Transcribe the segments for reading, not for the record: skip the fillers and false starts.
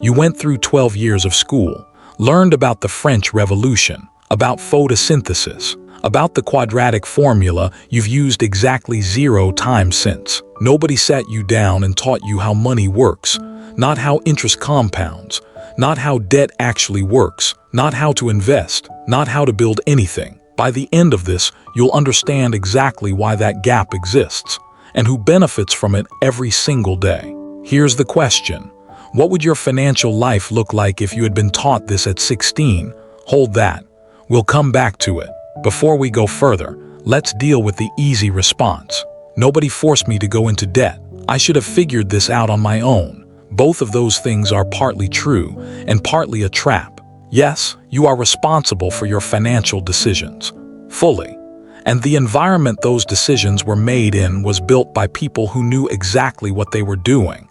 You went through 12 years of school, learned about the French Revolution, about photosynthesis, about the quadratic formula you've used exactly 0 times since. Nobody sat you down and taught you how money works, not how interest compounds, not how debt actually works, not how to invest, not how to build anything. By the end of this, you'll understand exactly why that gap exists and who benefits from it every single day. Here's the question. What would your financial life look like if you had been taught this at 16? Hold that. We'll come back to it. Before we go further, let's deal with the easy response. Nobody forced me to go into debt. I should have figured this out on my own. Both of those things are partly true and partly a trap. Yes, you are responsible for your financial decisions, fully. And the environment those decisions were made in was built by people who knew exactly what they were doing.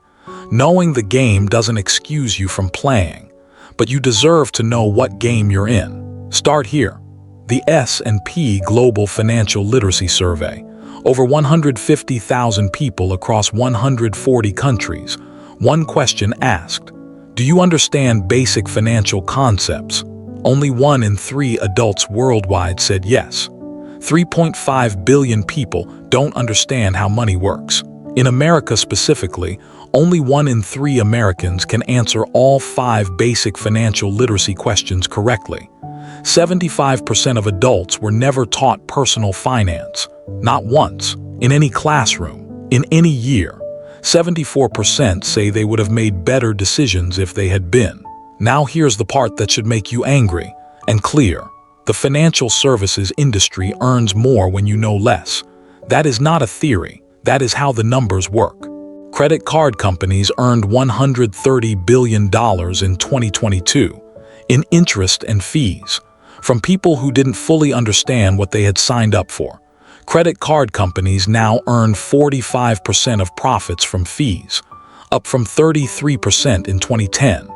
Knowing the game doesn't excuse you from playing, but you deserve to know what game you're in. Start here. The S&P Global Financial Literacy Survey. Over 150,000 people across 140 countries. One question asked, do you understand basic financial concepts? Only 1 in 3 adults worldwide said yes. 3.5 billion people don't understand how money works. In America specifically, only 1 in 3 Americans can answer all 5 basic financial literacy questions correctly. 75% of adults were never taught personal finance, not once, in any classroom, in any year. 74% say they would have made better decisions if they had been. Now here's the part that should make you angry and clear. The financial services industry earns more when you know less. That is not a theory. That is how the numbers work. Credit card companies earned $130 billion in 2022 in interest and fees from people who didn't fully understand what they had signed up for. Credit card companies now earn 45% of profits from fees, up from 33% in 2010.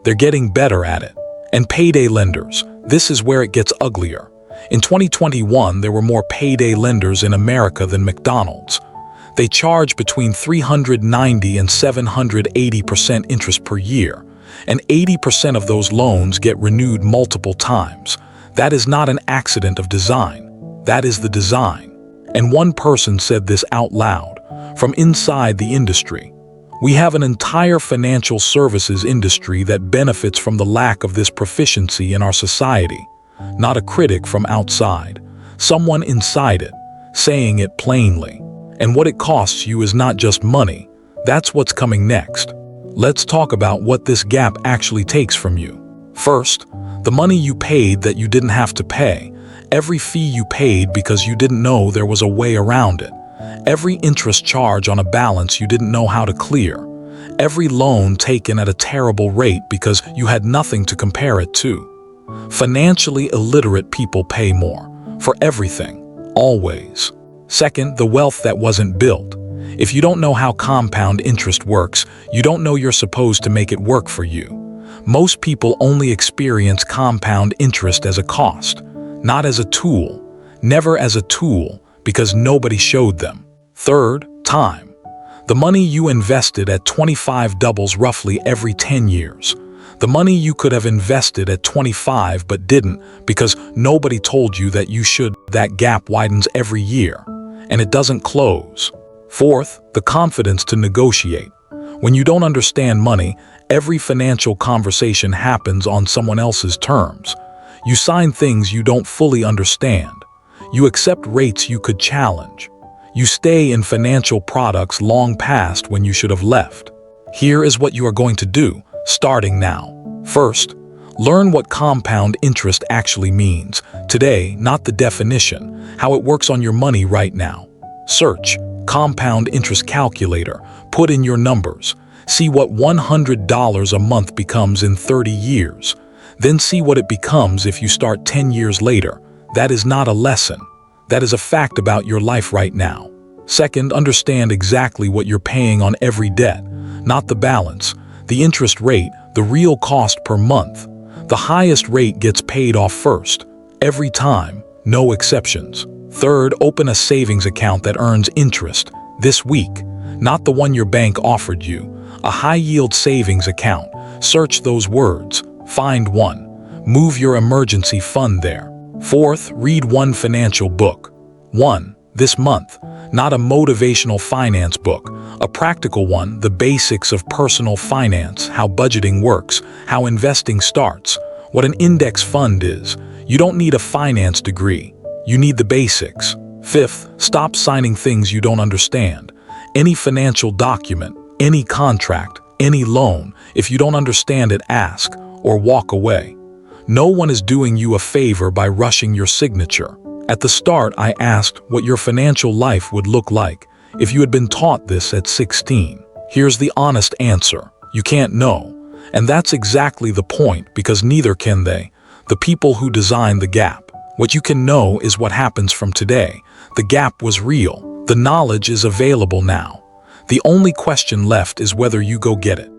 They're getting better at it. And payday lenders, this is where it gets uglier. In 2021, there were more payday lenders in America than McDonald's. They charge between 390 and 780% interest per year, and 80% of those loans get renewed multiple times. That is not an accident of design. That is the design. And one person said this out loud, from inside the industry. We have an entire financial services industry that benefits from the lack of this proficiency in our society. Not a critic from outside, someone inside it, saying it plainly. And what it costs you is not just money. That's what's coming next. Let's talk about what this gap actually takes from you. First, the money you paid that you didn't have to pay. Every fee you paid because you didn't know there was a way around it. Every interest charge on a balance you didn't know how to clear. Every loan taken at a terrible rate because you had nothing to compare it to. Financially illiterate people pay more. For everything. Always. Second, the wealth that wasn't built. If you don't know how compound interest works, you don't know you're supposed to make it work for you. Most people only experience compound interest as a cost, not as a tool, never as a tool, because nobody showed them. Third, time. The money you invested at 25 doubles roughly every 10 years. The money you could have invested at 25 but didn't because nobody told you that you should. That gap widens every year, and it doesn't close. Fourth, the confidence to negotiate. When you don't understand money, every financial conversation happens on someone else's terms. You sign things you don't fully understand. You accept rates you could challenge. You stay in financial products long past when you should have left. Here is what you are going to do, starting now. First, learn what compound interest actually means. Today, not the definition, how it works on your money right now. Search compound interest calculator, put in your numbers, see what $100 a month becomes in 30 years. Then see what it becomes if you start 10 years later. That is not a lesson. That is a fact about your life right now. Second, understand exactly what you're paying on every debt, not the balance, the interest rate, the real cost per month. The highest rate gets paid off first, every time, no exceptions. Third, open a savings account that earns interest this week, not the one your bank offered you. A high-yield savings account. Search those words. Find one. Move your emergency fund there. Fourth, read one financial book. One, this month. Not a motivational finance book. A practical one, the basics of personal finance, how budgeting works, how investing starts, what an index fund is. You don't need a finance degree. You need the basics. Fifth, stop signing things you don't understand. Any financial document, any contract, any loan, if you don't understand it, ask or walk away. No one is doing you a favor by rushing your signature. At the start, I asked what your financial life would look like if you had been taught this at 16. Here's the honest answer. You can't know. And that's exactly the point, because neither can they. The people who designed the gap. What you can know is what happens from today. The gap was real. The knowledge is available now. The only question left is whether you go get it.